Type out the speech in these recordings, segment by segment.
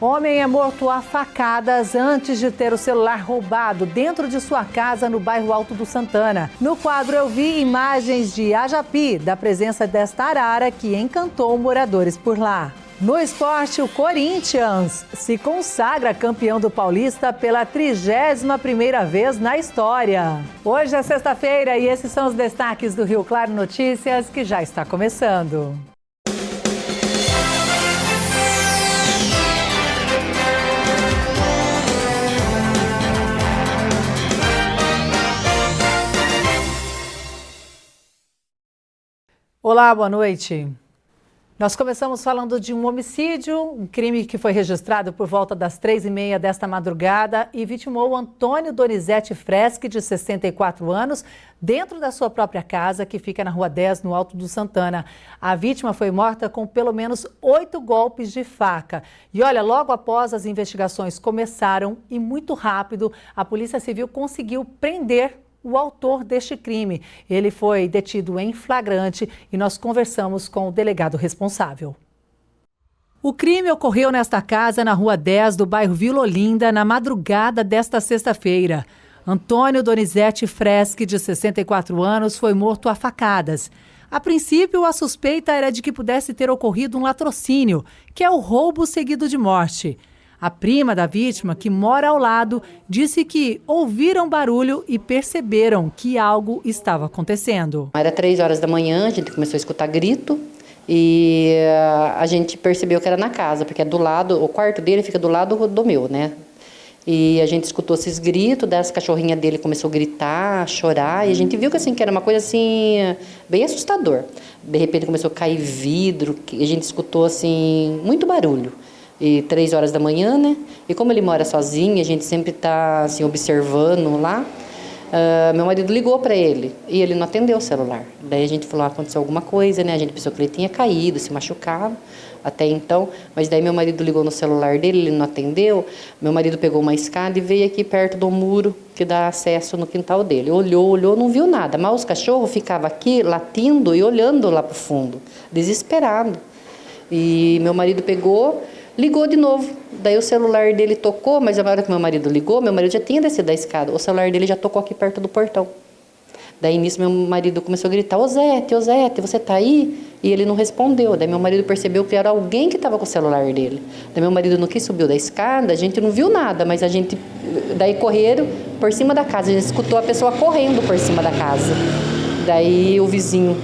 Homem é morto a facadas antes de ter o celular roubado dentro de sua casa no bairro Alto do Santana. No quadro eu vi imagens de Ajapi, da presença desta arara que encantou moradores por lá. No esporte, o Corinthians se consagra campeão do Paulista pela 31ª vez na história. Hoje é sexta-feira e esses são os destaques do Rio Claro Notícias, que já está começando. Olá, boa noite. Nós começamos falando de um homicídio, um crime que foi registrado por volta das 3h30 desta madrugada e vitimou Antônio Donizete Freschi, de 64 anos, dentro da sua própria casa, que fica na Rua 10, no Alto do Santana. A vítima foi morta com pelo menos 8 golpes de faca. E olha, logo após as investigações começaram e muito rápido, a Polícia Civil conseguiu prender o autor deste crime. Ele foi detido em flagrante e nós conversamos com o delegado responsável. O crime ocorreu nesta casa na Rua 10 do bairro Vila Olinda na madrugada desta sexta-feira. Antônio Donizete Freschi, de 64 anos, foi morto a facadas. A princípio, a suspeita era de que pudesse ter ocorrido um latrocínio, que é o roubo seguido de morte. A prima da vítima, que mora ao lado, disse que ouviram barulho e perceberam que algo estava acontecendo. Era 3 horas da manhã, a gente começou a escutar grito e a gente percebeu que era na casa, porque é do lado, o quarto dele fica do lado do meu, né? E a gente escutou esses gritos, daí as cachorrinhas dele começou a gritar, a chorar, e a gente viu que, assim, que era uma coisa assim, bem assustador. De repente começou a cair vidro, a gente escutou assim, muito barulho. E 3 horas da manhã, né? E como ele mora sozinho, a gente sempre está assim, observando lá. Meu marido ligou para ele e ele não atendeu o celular. Daí a gente falou, aconteceu alguma coisa, né? A gente pensou que ele tinha caído, se machucado até então. Mas daí meu marido ligou no celular dele, ele não atendeu. Meu marido pegou uma escada e veio aqui perto do muro que dá acesso no quintal dele. Olhou, não viu nada. Mas os cachorros ficavam aqui latindo e olhando lá para o fundo, desesperado. E meu marido ligou de novo, daí o celular dele tocou, mas na hora que meu marido ligou, meu marido já tinha descido da escada, o celular dele já tocou aqui perto do portão. Daí nisso meu marido começou a gritar, ô Zete, você tá aí? E ele não respondeu, daí meu marido percebeu que era alguém que estava com o celular dele. Daí meu marido não quis subir da escada, a gente não viu nada, mas daí correram por cima da casa, a gente escutou a pessoa correndo por cima da casa. Daí o vizinho,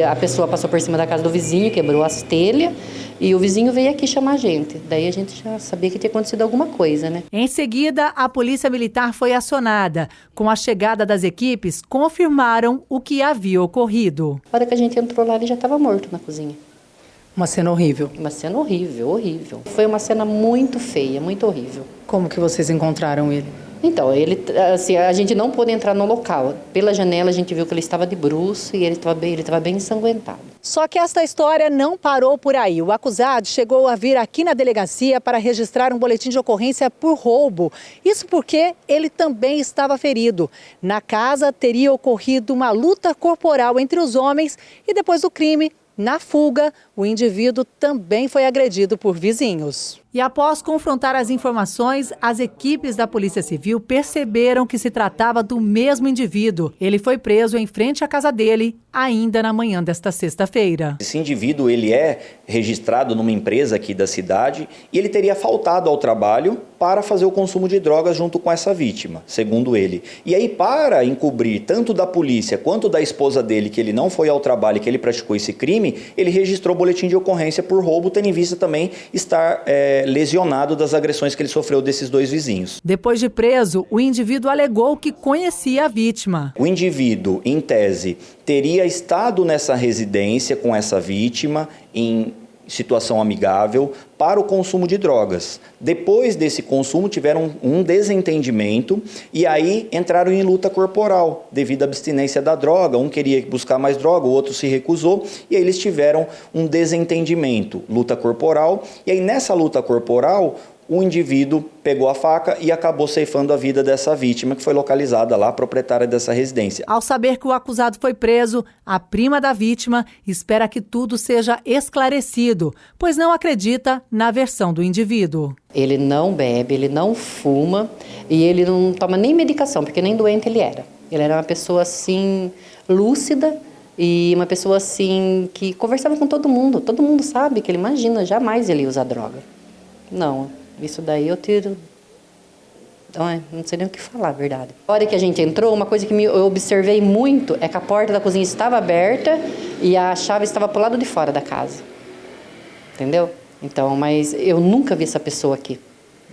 a pessoa passou por cima da casa do vizinho, quebrou as telhas, e o vizinho veio aqui chamar a gente. Daí a gente já sabia que tinha acontecido alguma coisa, né? Em seguida, a Polícia Militar foi acionada. Com a chegada das equipes, confirmaram o que havia ocorrido. Na hora que a gente entrou lá, ele já estava morto na cozinha. Uma cena horrível. Uma cena horrível, horrível. Foi uma cena muito feia, muito horrível. Como que vocês encontraram ele? Então, assim, a gente não pôde entrar no local. Pela janela a gente viu que ele estava de bruço e ele estava bem ensanguentado. Só que esta história não parou por aí. O acusado chegou a vir aqui na delegacia para registrar um boletim de ocorrência por roubo. Isso porque ele também estava ferido. Na casa teria ocorrido uma luta corporal entre os homens e depois do crime, na fuga, o indivíduo também foi agredido por vizinhos. E após confrontar as informações, as equipes da Polícia Civil perceberam que se tratava do mesmo indivíduo. Ele foi preso em frente à casa dele, ainda na manhã desta sexta-feira. Esse indivíduo, ele é registrado numa empresa aqui da cidade e ele teria faltado ao trabalho para fazer o consumo de drogas junto com essa vítima, segundo ele. E aí, para encobrir tanto da polícia quanto da esposa dele que ele não foi ao trabalho e que ele praticou esse crime, ele registrou boletim de ocorrência por roubo, tendo em vista também estar lesionado das agressões que ele sofreu desses 2 vizinhos. Depois de preso, o indivíduo alegou que conhecia a vítima. O indivíduo, em tese, teria estado nessa residência com essa vítima em situação amigável para o consumo de drogas. Depois desse consumo tiveram um desentendimento e aí entraram em luta corporal devido à abstinência da droga. Um queria buscar mais droga, o outro se recusou e aí eles tiveram um desentendimento, luta corporal. E aí nessa luta corporal o indivíduo pegou a faca e acabou ceifando a vida dessa vítima, que foi localizada lá, proprietária dessa residência. Ao saber que o acusado foi preso, a prima da vítima espera que tudo seja esclarecido, pois não acredita na versão do indivíduo. Ele não bebe, ele não fuma e ele não toma nem medicação, porque nem doente ele era. Ele era uma pessoa assim, lúcida e uma pessoa assim que conversava com todo mundo. Todo mundo sabe que ele imagina, jamais ele usa droga. Não, isso daí eu tiro. Não sei nem o que falar, a verdade. Na hora que a gente entrou, uma coisa que eu observei muito é que a porta da cozinha estava aberta e a chave estava para o lado de fora da casa. Entendeu? Então, mas eu nunca vi essa pessoa aqui.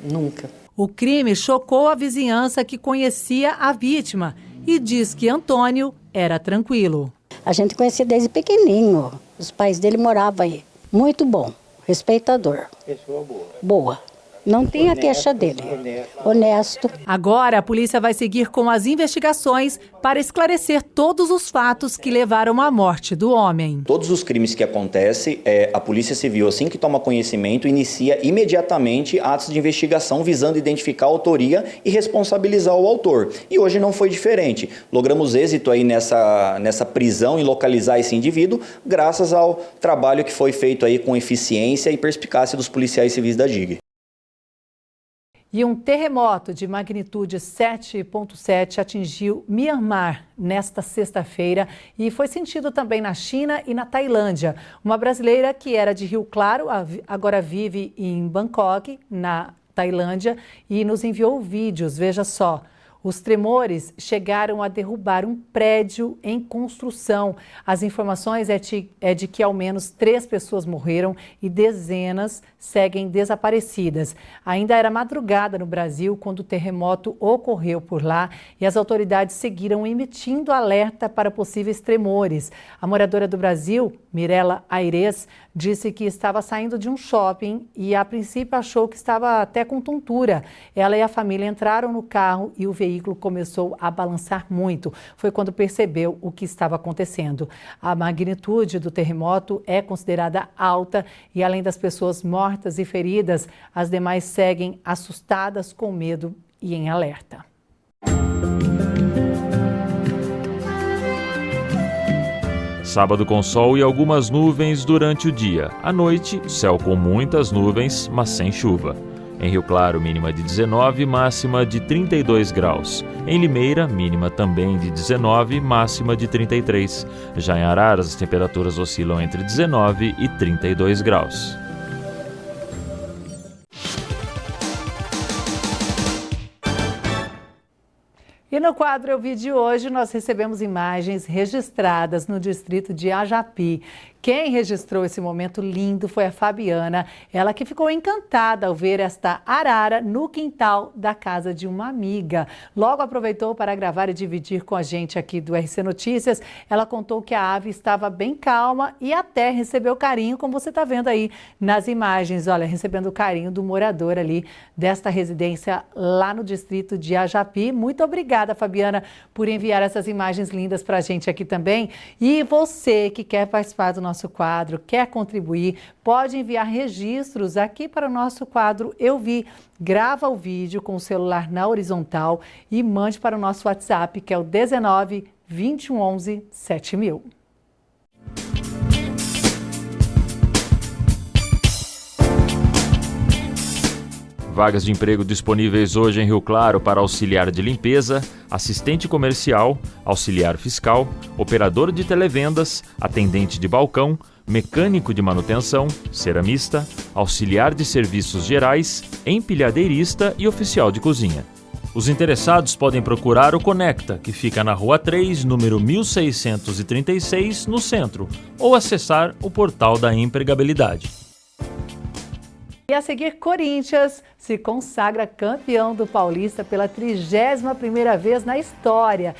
Nunca. O crime chocou a vizinhança que conhecia a vítima e diz que Antônio era tranquilo. A gente conhecia desde pequenininho. Os pais dele moravam aí. Muito bom, respeitador. Pessoa boa. Boa. Não tem a queixa dele. Honesto. Agora a polícia vai seguir com as investigações para esclarecer todos os fatos que levaram à morte do homem. Todos os crimes que acontecem, a Polícia Civil, assim que toma conhecimento, inicia imediatamente atos de investigação visando identificar a autoria e responsabilizar o autor. E hoje não foi diferente. Logramos êxito aí nessa prisão e localizar esse indivíduo, graças ao trabalho que foi feito aí com eficiência e perspicácia dos policiais civis da DIG. E um terremoto de magnitude 7,7 atingiu Myanmar nesta sexta-feira e foi sentido também na China e na Tailândia. Uma brasileira que era de Rio Claro, agora vive em Bangkok, na Tailândia, e nos enviou vídeos. Veja só. Os tremores chegaram a derrubar um prédio em construção. As informações é de que ao menos 3 pessoas morreram e dezenas seguem desaparecidas. Ainda era madrugada no Brasil quando o terremoto ocorreu por lá e as autoridades seguiram emitindo alerta para possíveis tremores. A moradora do Brasil, Mirela Aires, disse que estava saindo de um shopping e a princípio achou que estava até com tontura. Ela e a família entraram no carro e o veículo começou a balançar muito. Foi quando percebeu o que estava acontecendo. A magnitude do terremoto é considerada alta e além das pessoas mortas e feridas, as demais seguem assustadas, com medo e em alerta. Sábado com sol e algumas nuvens durante o dia. À noite, céu com muitas nuvens, mas sem chuva. Em Rio Claro, mínima de 19, máxima de 32 graus. Em Limeira, mínima também de 19, máxima de 33. Já em Araras, as temperaturas oscilam entre 19 e 32 graus. E no quadro Eu Vi de hoje, nós recebemos imagens registradas no distrito de Ajapi. Quem registrou esse momento lindo foi a Fabiana, ela que ficou encantada ao ver esta arara no quintal da casa de uma amiga. Logo aproveitou para gravar e dividir com a gente aqui do RC Notícias. Ela contou que a ave estava bem calma e até recebeu carinho, como você está vendo aí nas imagens. Olha, recebendo o carinho do morador ali desta residência lá no distrito de Ajapi. Muito obrigada, Fabiana, por enviar essas imagens lindas para a gente aqui também. E você que quer participar do nosso quadro, quer contribuir, pode enviar registros aqui para o nosso quadro Eu Vi. Grava o vídeo com o celular na horizontal e mande para o nosso WhatsApp, que é o 19 2111 7000. Vagas de emprego disponíveis hoje em Rio Claro para auxiliar de limpeza, assistente comercial, auxiliar fiscal, operador de televendas, atendente de balcão, mecânico de manutenção, ceramista, auxiliar de serviços gerais, empilhadeirista e oficial de cozinha. Os interessados podem procurar o Conecta, que fica na Rua 3, número 1636, no centro, ou acessar o portal da empregabilidade. E a seguir, Corinthians se consagra campeão do Paulista pela 31ª vez na história.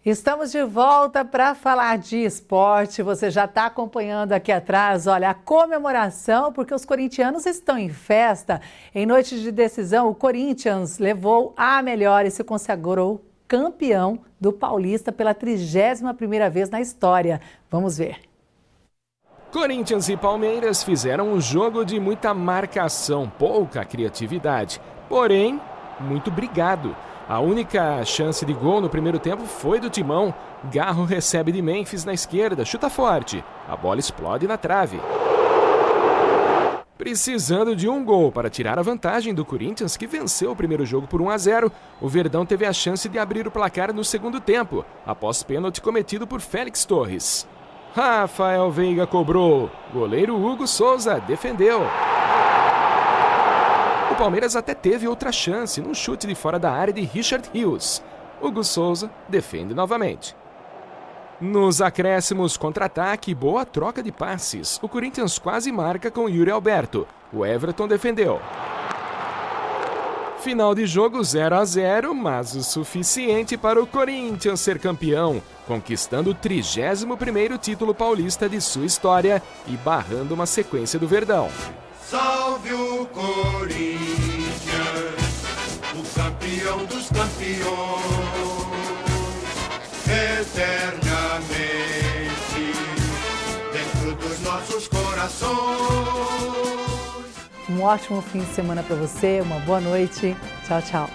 Estamos de volta para falar de esporte. Você já está acompanhando aqui atrás, olha, a comemoração, porque os corintianos estão em festa. Em noite de decisão, o Corinthians levou a melhor e se consagrou campeão do Paulista pela 31ª vez na história. Vamos ver. Corinthians e Palmeiras fizeram um jogo de muita marcação, pouca criatividade, porém, muito brigado. A única chance de gol no primeiro tempo foi do Timão. Garro recebe de Memphis na esquerda, chuta forte. A bola explode na trave. Precisando de um gol para tirar a vantagem do Corinthians, que venceu o primeiro jogo por 1-0, o Verdão teve a chance de abrir o placar no segundo tempo, após pênalti cometido por Félix Torres. Rafael Veiga cobrou. Goleiro Hugo Souza defendeu. O Palmeiras até teve outra chance num chute de fora da área de Richard Rios. Hugo Souza defende novamente. Nos acréscimos, contra-ataque e boa troca de passes, o Corinthians quase marca com Yuri Alberto. O Everton defendeu. Final de jogo 0-0, mas o suficiente para o Corinthians ser campeão, conquistando o 31º título paulista de sua história e barrando uma sequência do Verdão. Salve o Corinthians, o campeão dos campeões, eternamente dentro dos nossos corações. Um ótimo fim de semana para você, uma boa noite. Tchau, tchau.